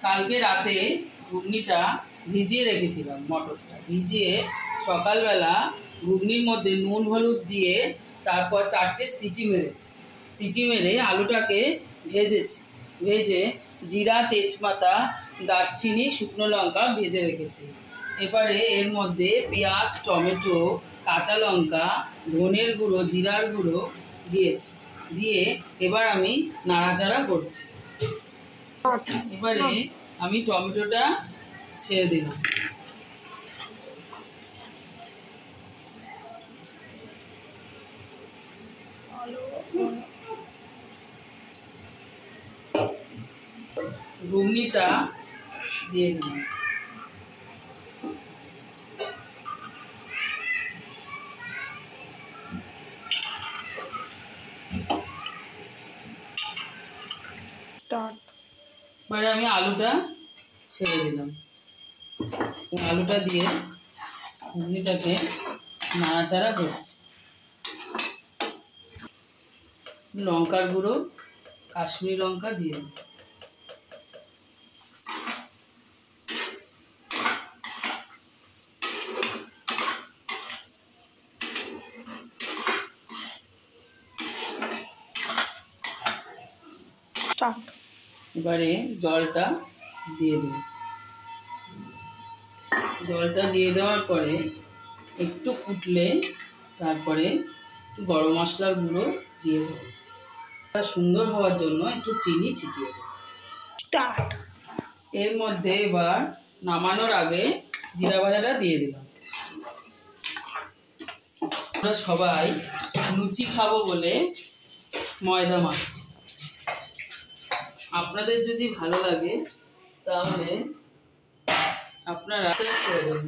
কালকে রাতে ঘুগনিটা ভিজিয়ে রেখেছিলাম, মটরটা ভিজিয়ে সকালবেলা ঘুগনির মধ্যে নুন হলুদ দিয়ে তারপর 4টে সিটি মেরেছি। সিটি মেরে আলুটাকে ভেজেছি, ভেজে জিরা তেজপাতা দারচিনি শুকনো লঙ্কা ভেজে রেখেছি। এবারে এর মধ্যে পেঁয়াজ টমেটো কাঁচা লঙ্কা ধনের গুঁড়ো জিরার গুঁড়ো দিয়েছি, দিয়ে এবার আমি নাড়াচাড়া করছি। এবারে আমি টমেটোটা ছেড়ে দিলাম। ঘুগনিটা দিয়ে দিলাম। এবারে আমি আলুটা ছেড়ে দিলাম। আলুটা দিয়ে ঘুগনিটাকে নাড়াচাড়া করছি। লঙ্কার গুঁড়ো কাশ্মীরি লঙ্কা দিয়ে এবারে জলটা দিয়ে দিই। জলটা দিয়ে দেওয়ার পরে একটু ফুটলে তারপরে একটু গরম মশলার গুঁড়ো দিয়ে দেবো। সুন্দর হওয়ার জন্য একটু চিনি ছিটিয়ে দেবো। এর মধ্যে এবার নামানোর আগে জিরা ভাজাটা দিয়ে দিলাম। আমরা সবাই লুচি খাবো বলে ময়দা মাখছি। আপনাদের যদি ভালো লাগে তাহলে আপনারা করে দেবেন।